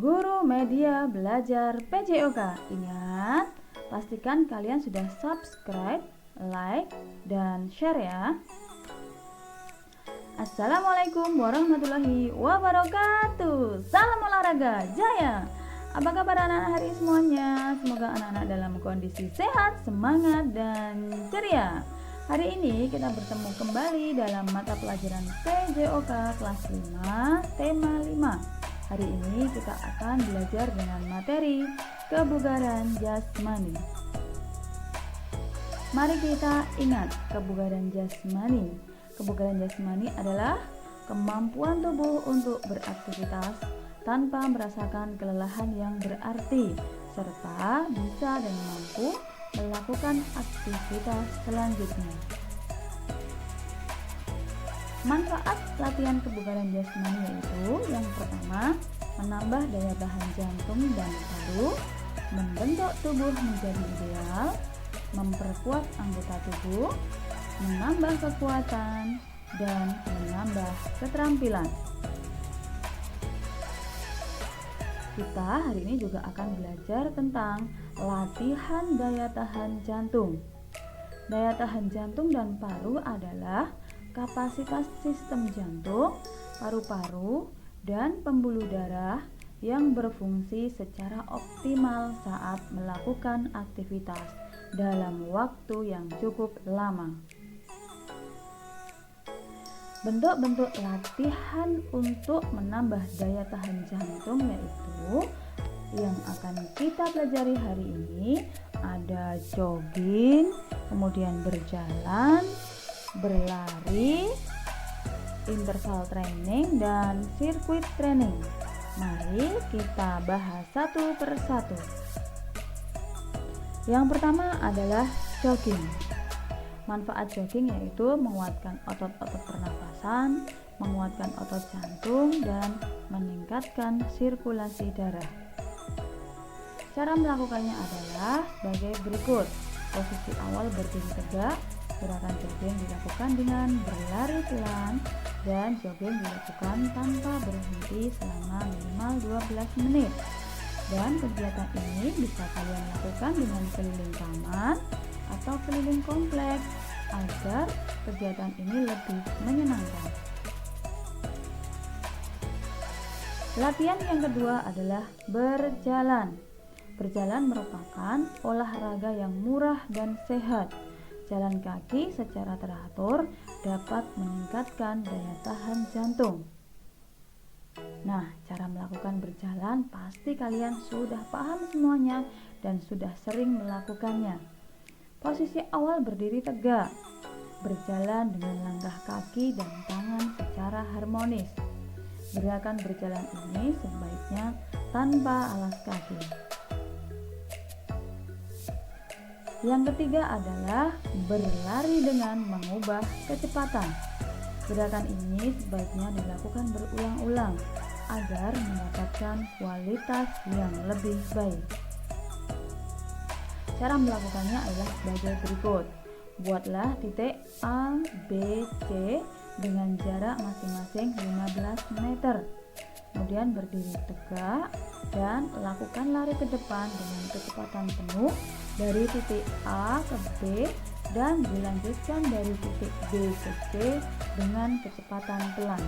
Guru Media Belajar PJOK. Ingat, pastikan kalian sudah subscribe, like, dan share ya. Assalamualaikum warahmatullahi wabarakatuh. Salam olahraga jaya. Apa kabar anak-anak hari semuanya? Semoga anak-anak dalam kondisi sehat, semangat, dan ceria. Hari ini kita bertemu kembali dalam mata pelajaran PJOK kelas 5, tema 5. Hari ini kita akan belajar dengan materi kebugaran jasmani. Mari kita ingat kebugaran jasmani. Kebugaran jasmani adalah kemampuan tubuh untuk beraktivitas tanpa merasakan kelelahan yang berarti, serta bisa dan mampu melakukan aktivitas selanjutnya. Manfaat latihan kebugaran jasmani yaitu yang pertama, menambah daya tahan jantung dan paru, membentuk tubuh menjadi ideal, memperkuat anggota tubuh, menambah kekuatan, dan menambah keterampilan. Kita hari ini juga akan belajar tentang latihan daya tahan jantung. Daya tahan jantung dan paru adalah kapasitas sistem jantung, paru-paru, dan pembuluh darah yang berfungsi secara optimal saat melakukan aktivitas dalam waktu yang cukup lama. Bentuk-bentuk latihan untuk menambah daya tahan jantung yaitu yang akan kita pelajari hari ini ada jogging, kemudian berjalan, berlari, interval training, dan sirkuit training. Mari kita bahas satu persatu. Yang pertama adalah jogging. Manfaat jogging yaitu menguatkan otot-otot pernapasan, menguatkan otot jantung, dan meningkatkan sirkulasi darah. Cara melakukannya adalah sebagai berikut. Posisi awal berdiri tegak, gerakan jogging dilakukan dengan berlari pelan, dan jogging dilakukan tanpa berhenti selama minimal 12 menit. Dan kegiatan ini bisa kalian lakukan dengan keliling taman atau keliling kompleks agar kegiatan ini lebih menyenangkan. Latihan yang kedua adalah berjalan. Berjalan merupakan olahraga yang murah dan sehat. Jalan kaki secara teratur dapat meningkatkan daya tahan jantung. Nah, cara melakukan berjalan pasti kalian sudah paham semuanya dan sudah sering melakukannya. Posisi awal berdiri tegak, berjalan dengan langkah kaki dan tangan secara harmonis. Gerakan berjalan ini sebaiknya tanpa alas kaki. Yang ketiga adalah berlari dengan mengubah kecepatan. Gerakan ini sebaiknya dilakukan berulang-ulang agar mendapatkan kualitas yang lebih baik. Cara melakukannya adalah sebagai berikut. Buatlah titik A, B, C dengan jarak masing-masing 15 meter. Kemudian berdiri tegak dan lakukan lari ke depan dengan kecepatan penuh dari titik A ke B dan dilanjutkan dari titik B ke C dengan kecepatan pelan.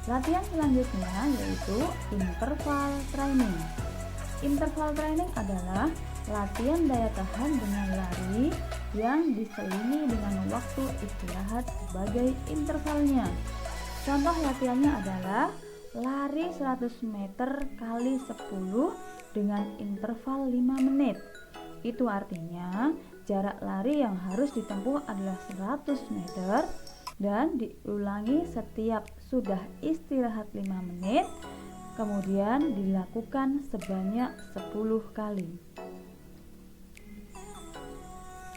Latihan selanjutnya yaitu interval training. Interval training adalah latihan daya tahan dengan lari yang diselingi dengan waktu istirahat sebagai intervalnya. Contoh latihannya adalah lari 100 meter kali 10 dengan interval 5 menit. Itu artinya jarak lari yang harus ditempuh adalah 100 meter dan diulangi setiap sudah istirahat 5 menit. Kemudian dilakukan sebanyak 10 kali.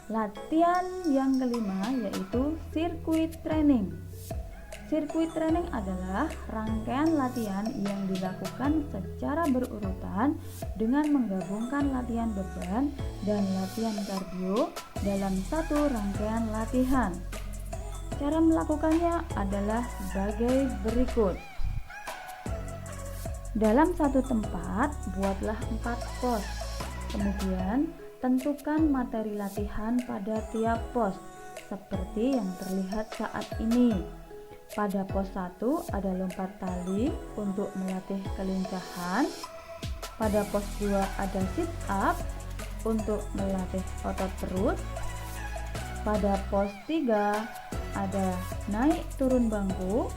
Latihan yang kelima yaitu sirkuit training. Sirkuit training adalah rangkaian latihan yang dilakukan secara berurutan dengan menggabungkan latihan beban dan latihan kardio dalam satu rangkaian latihan. Cara melakukannya adalah sebagai berikut. Dalam satu tempat, buatlah 4 pos. Kemudian, tentukan materi latihan pada tiap pos, seperti yang terlihat saat ini. Pada pos 1 ada lompat tali untuk melatih kelincahan. Pada pos 2 ada sit up untuk melatih otot perut. Pada pos 3 ada naik turun bangku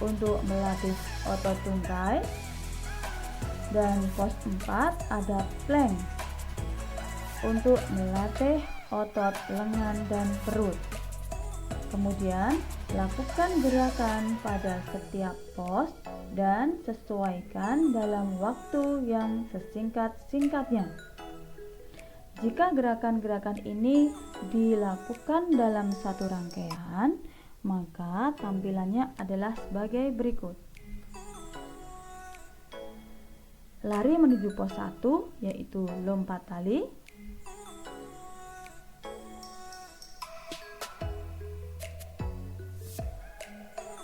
untuk melatih otot tungkai. Dan pos 4 ada plank untuk melatih otot lengan dan perut. Kemudian lakukan gerakan pada setiap pos dan sesuaikan dalam waktu yang sesingkat-singkatnya. Jika gerakan-gerakan ini dilakukan dalam satu rangkaian, maka tampilannya adalah sebagai berikut. Lari menuju pos 1 yaitu lompat tali.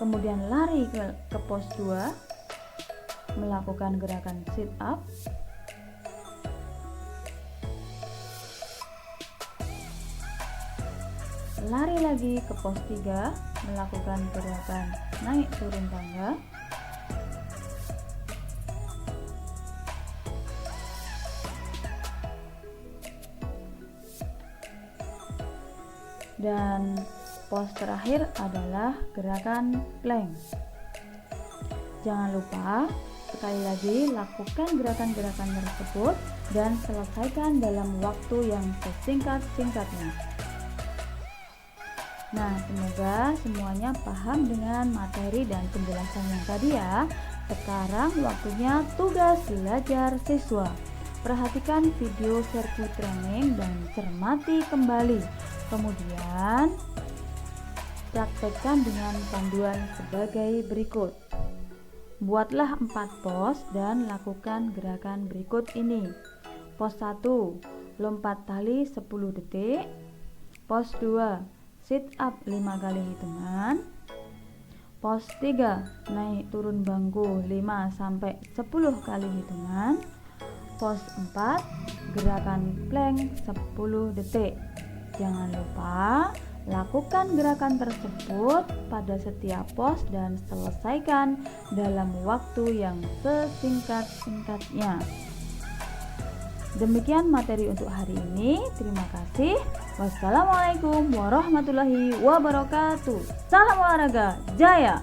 Kemudian lari ke pos 2 melakukan gerakan sit up. Lari lagi ke pos 3 melakukan gerakan naik turun tangga. Dan pos terakhir adalah gerakan plank. Jangan lupa sekali lagi lakukan gerakan-gerakan tersebut dan selesaikan dalam waktu yang sesingkat-singkatnya. Nah, semoga semuanya paham dengan materi dan penjelasan yang tadi ya. Sekarang waktunya tugas belajar siswa. Perhatikan video sirkuit training dan cermati kembali. Kemudian praktekkan dengan panduan sebagai berikut. Buatlah 4 pos dan lakukan gerakan berikut ini. Pos 1, lompat tali 10 detik. Pos 2, sit up 5 kali hitungan. Pos 3, naik turun bangku 5-10 kali hitungan. Pos 4, gerakan plank 10 detik. Jangan lupa lakukan gerakan tersebut pada setiap pos dan selesaikan dalam waktu yang sesingkat-singkatnya. Demikian materi untuk hari ini. Terima kasih. Wassalamualaikum warahmatullahi wabarakatuh. Salam olahraga jaya.